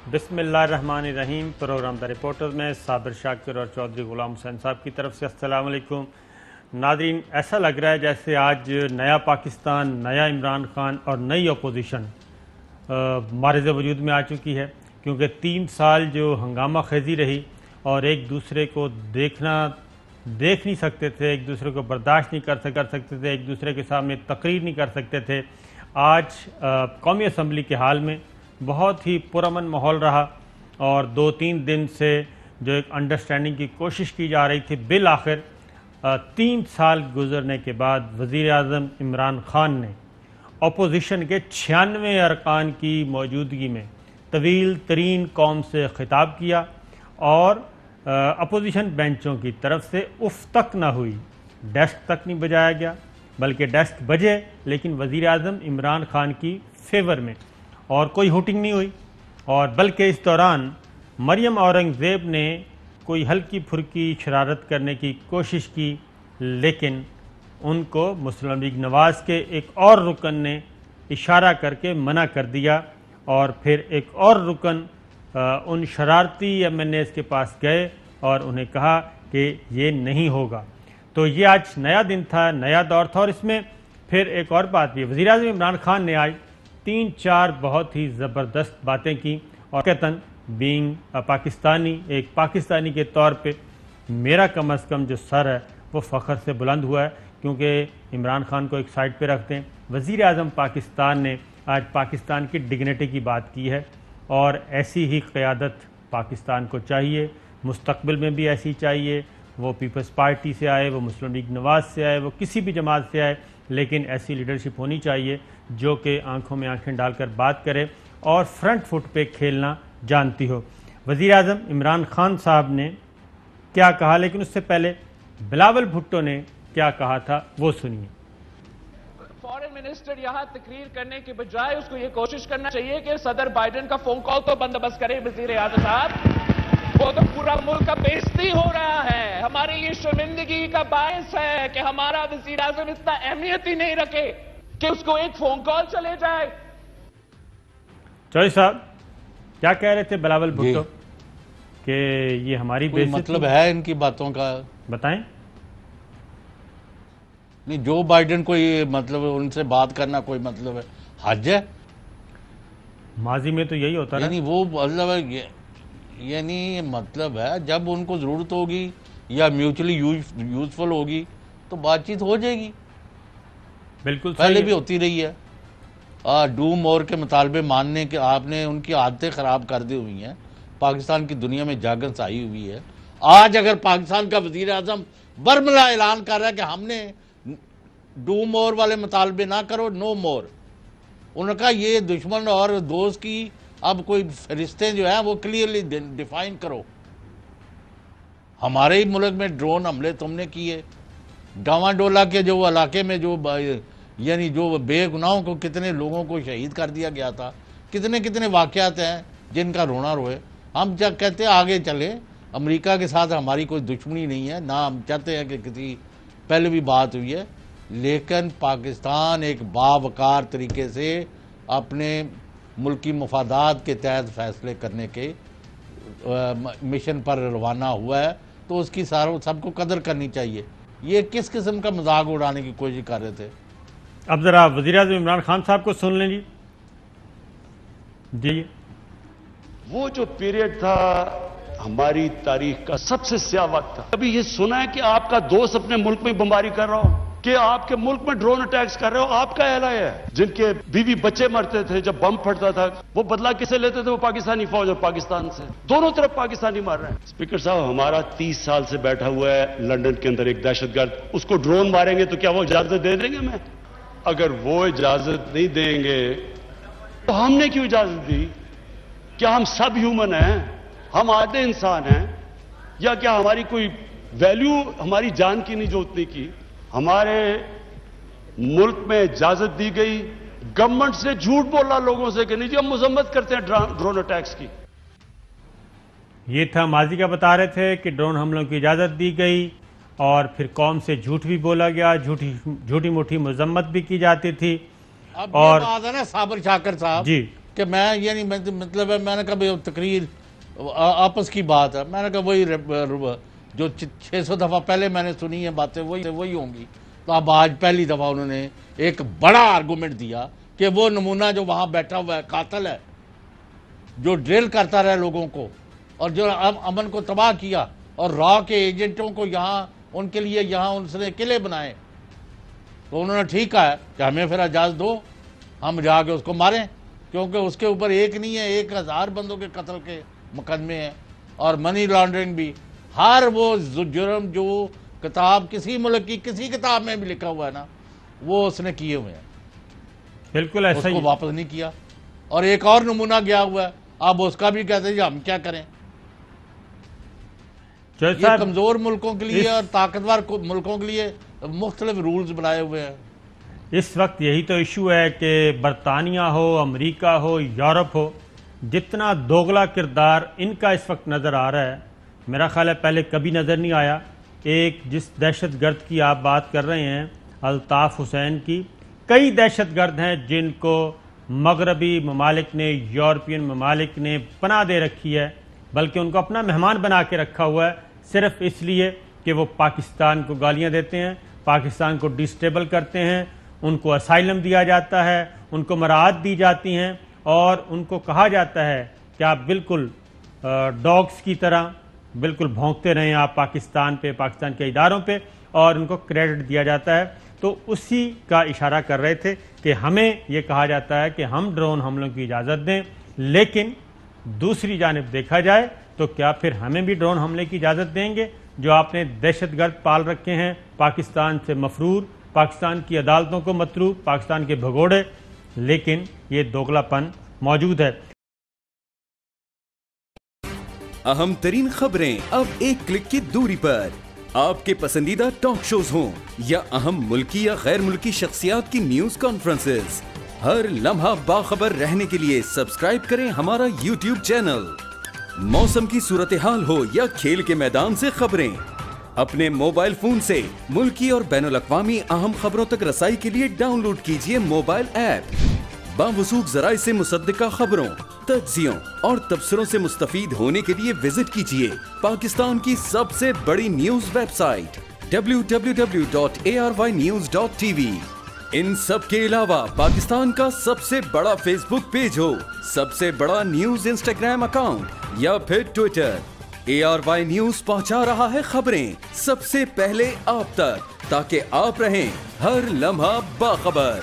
बिस्मिल्लाहिर्रहमानिर्रहीम। Programme the reporter में साबिर शाकिर और चौधरी गुलाम हुसैन साहब की तरफ से अस्सलाम वालेकुम। नादरीन, ऐसा लग रहा है जैसे आज नया पाकिस्तान, नया इमरान खान और नई अपोजिशन मारिज़ वजूद में आ चुकी है, क्योंकि 3 साल जो हंगामा खेजी रही और एक दूसरे को देख नहीं सकते थे, एक दूसरे को बर्दाश्त नहीं कर सकते थे, एक दूसरे के सामने तकरीर नहीं कर सकते थे। आज कौमी असम्बली के हाल में बहुत ही पुरअमन माहौल रहा और 2-3 दिन से जो एक अंडरस्टैंडिंग की कोशिश की जा रही थी, बिल आखिर 3 साल गुजरने के बाद वज़ीर आज़म इमरान खान ने अपोजिशन के 96 अरकान की मौजूदगी में तवील तरीन कौम से खिताब किया और अपोजिशन बेंचों की तरफ से उफ तक ना हुई, डेस्क तक नहीं बजाया गया, बल्कि डेस्क बजे लेकिन वज़ीर आज़म इमरान खान की फेवर में, और कोई हुटिंग नहीं हुई। और बल्कि इस दौरान मरियम औरंगज़ेब ने कोई हल्की फुल्की शरारत करने की कोशिश की, लेकिन उनको मुस्लिम लीग नवाज़ के एक और रुकन ने इशारा करके मना कर दिया और फिर एक और रुकन उन शरारती MNAs के पास गए और उन्हें कहा कि ये नहीं होगा। तो ये आज नया दिन था, नया दौर था। और इसमें फिर एक और बात भी, वज़ीर आज़म इमरान खान ने आज 3-4 बहुत ही ज़बरदस्त बातें की और कहतन बीइंग पाकिस्तानी, एक पाकिस्तानी के तौर पे मेरा कम अज़ कम जो सर है वो फ़ख्र से बुलंद हुआ है, क्योंकि इमरान खान को एक साइड पे रखते हैं। वज़ीर आज़म पाकिस्तान ने आज पाकिस्तान की डिग्निटी की बात की है और ऐसी ही क़यादत पाकिस्तान को चाहिए, मुस्तक़बिल में भी ऐसी चाहिए। वो पीपल्स पार्टी से आए, वो मुस्लिम लीग नवाज़ से आए, वो किसी भी जमात से आए, लेकिन ऐसी लीडरशिप होनी चाहिए जो कि आंखों में आंखें डालकर बात करे और फ्रंट फुट पे खेलना जानती हो। वज़ीर आज़म इमरान खान साहब ने क्या कहा, लेकिन उससे पहले बिलावल भुट्टो ने क्या कहा था वो सुनिए। फॉरेन मिनिस्टर यहाँ तकरीर करने के बजाय उसको ये कोशिश करना चाहिए कि सदर बाइडेन का फोन कॉल तो बंदोबस्त करे। वज़ीर आज़म साहब, वो तो पूरा मुल्क का बेइज्जती हो रहा है, हमारी ये शर्मिंदगी का बायस है कि हमारा वज़ीर आज़म इतना अहमियत ही नहीं रखे कि उसको एक फोन कॉल चले जाए। चौधरी साहब क्या कह रहे थे बिलावल भुट्टो कि ये हमारी बेइज्जती, मतलब है इनकी बातों का? बताएं। नहीं, जो बाइडेन को ये मतलब उनसे बात करना कोई मतलब है हज है? माजी में तो यही होता है। यानी वो मतलब यानी मतलब है जब उनको जरूरत होगी या म्यूचुअली यूजफुल होगी तो बातचीत हो जाएगी। बिल्कुल पहले भी होती रही है। डू मोर के मुतालबे मानने के आपने उनकी आदतें खराब कर दी हुई हैं, पाकिस्तान की दुनिया में जागरण आई हुई है। आज अगर पाकिस्तान का वजीर आजम बरमला ऐलान कर रहा है कि हमने डू मोर वाले मुतालबे ना करो, नो मोर, उनका ये दुश्मन और दोस्त की अब कोई रिश्ते जो हैं वो क्लियरली डिफाइन करो। हमारे ही मुल्क में ड्रोन हमले तुमने किए, डावाडोला के जो इलाके में जो यानी जो बेगुनाहों को कितने लोगों को शहीद कर दिया गया था, कितने कितने वाक़यात हैं जिनका रोना रोए। हम जब कहते हैं आगे चले, अमेरिका के साथ हमारी कोई दुश्मनी नहीं है, ना हम चाहते हैं कि किसी, पहले भी बात हुई है, लेकिन पाकिस्तान एक बावकार तरीके से अपने मुल्की मफादात के तहत फैसले करने के मिशन पर रवाना हुआ है, तो उसकी सबको कदर करनी चाहिए। ये किस किस्म का मजाक उड़ाने की कोशिश कर रहे थे? अब जरा वज़ीर आज़म इमरान खान साहब को सुन लें जी। वो जो पीरियड था हमारी तारीख का सबसे स्याह वक्त था। कभी ये सुना है कि आपका दोस्त अपने मुल्क में बमबारी कर रहा हो, कि आपके मुल्क में ड्रोन अटैक्स कर रहे हो? आपका एलाय है। जिनके बीवी बच्चे मरते थे जब बम फटता था, वो बदला किसे लेते थे? वो पाकिस्तानी फौज और पाकिस्तान से। दोनों तरफ पाकिस्तानी मार रहे हैं। स्पीकर साहब, हमारा 30 साल से बैठा हुआ है लंदन के अंदर एक दहशतगर्द, उसको ड्रोन मारेंगे तो क्या वो इजाजत दे देंगे? मैं अगर वो इजाजत नहीं देंगे तो हमने क्यों इजाजत दी? क्या हम सब ह्यूमन हैं? हम आधे इंसान हैं? या क्या हमारी कोई वैल्यू हमारी जान की नहीं जो उतनी की? हमारे मुल्क में इजाजत दी गई, गवर्नमेंट से झूठ बोला लोगों से कि नहीं जी हम मजम्मत करते हैं ड्रोन अटैक्स की। ये था माजी का, बता रहे थे कि ड्रोन हमलों की इजाजत दी गई और फिर कौम से झूठ भी बोला गया, झूठी मूठी मजम्मत भी की जाती थी। अब और बात है ना साबिर शाकिर साहब जी, کہ میں یعنی مطلب ہے میں نے کہا بھئی تقریر آپس کی بات ہے، میں نے کہا وہی جو 600 دفعہ پہلے میں نے سنی ہیں باتیں وہی ہوں گی. تو اب آج پہلی دفعہ انہوں نے ایک بڑا آرگومنٹ دیا کہ وہ نمونہ جو وہاں بیٹھا ہوا ہے قاتل ہے، جو ڈرل کرتا رہا لوگوں کو اور جو امن کو تباہ کیا، اور را کے ایجنٹوں کو یہاں ان کے لیے یہاں ان سے قلعے بنائے. تو انہوں نے ٹھیک کہا ہے کہ ہمیں پھر اجازت دو، ہم جا کے اس کو ماریں، کیونکہ اس کے اوپر ایک نہیں ہے 1000 بندوں کے قتل کے مقدمے ہیں اور منی لانڈرنگ بھی. ہر وہ جرم جو کتاب کسی ملک کی کسی کتاب میں بھی لکھا ہوا ہے نا وہ اس نے کیے ہوئے ہیں. بالکل اس ایسا کو ہی واپس نہیں کیا. اور ایک اور نمونہ گیا ہوا ہے، اب اس کا بھی کہتے ہیں ہم کیا کریں. یہ کمزور ملکوں کے لیے اور طاقتور ملکوں کے لیے مختلف رولز بنائے ہوئے ہیں. اس وقت یہی تو ایشو ہے کہ برطانیہ ہو، امریکہ ہو، یورپ ہو، جتنا دوغلا کردار ان کا اس وقت نظر آ رہا ہے، میرا خیال ہے پہلے کبھی نظر نہیں آیا. ایک جس دہشت گرد کی آپ بات کر رہے ہیں الطاف حسین کی، کئی دہشت گرد ہیں جن کو مغربی ممالک نے، یورپین ممالک نے پناہ دے رکھی ہے، بلکہ ان کو اپنا مہمان بنا کے رکھا ہوا ہے، صرف اس لیے کہ وہ پاکستان کو گالیاں دیتے ہیں، پاکستان کو ڈسٹیبل کرتے ہیں، ان کو اسائلم دیا جاتا ہے، ان کو مراعات دی جاتی ہیں اور ان کو کہا جاتا ہے کہ آپ بالکل ڈاگز کی طرح بالکل بھونکتے رہیں آپ پاکستان پہ، پاکستان کے اداروں پہ، اور ان کو کریڈٹ دیا جاتا ہے. تو اسی کا اشارہ کر رہے تھے کہ ہمیں یہ کہا جاتا ہے کہ ہم ڈرون حملوں کی اجازت دیں، لیکن دوسری جانب دیکھا جائے تو کیا پھر ہمیں بھی ڈرون حملے کی اجازت دیں گے؟ جو آپ نے دہشت گرد پال رکھے ہیں، پاکستان سے مفرور، پاکستان کی عدالتوں کو مطلوب، پاکستان کے بھگوڑے، لیکن یہ دوگلا پن موجود ہے. اہم ترین خبریں اب ایک کلک کی دوری پر. آپ کے پسندیدہ ٹاک شوز ہوں یا اہم ملکی یا غیر ملکی شخصیات کی نیوز کانفرنسز، ہر لمحہ باخبر رہنے کے لیے سبسکرائب کریں ہمارا یوٹیوب چینل. موسم کی صورتحال ہو یا کھیل کے میدان سے خبریں، اپنے موبائل فون سے ملکی اور بین الاقوامی اہم خبروں تک رسائی کے لیے ڈاؤن لوڈ کیجیے موبائل ایپ. باوثوق ذرائع سے مصدقہ خبروں، تجزیوں اور تبصروں سے مستفید ہونے کے لیے وزٹ کیجیے پاکستان کی سب سے بڑی نیوز ویب سائٹ www.arYnews.tv. ان سب کے علاوہ پاکستان کا سب سے بڑا فیس بک پیج ہو، سب سے بڑا نیوز انسٹاگرام اکاؤنٹ یا پھر ٹویٹر، ARY نیوز پہنچا رہا ہے خبریں سب سے پہلے آپ تک، تاکہ آپ رہیں ہر لمحہ باخبر.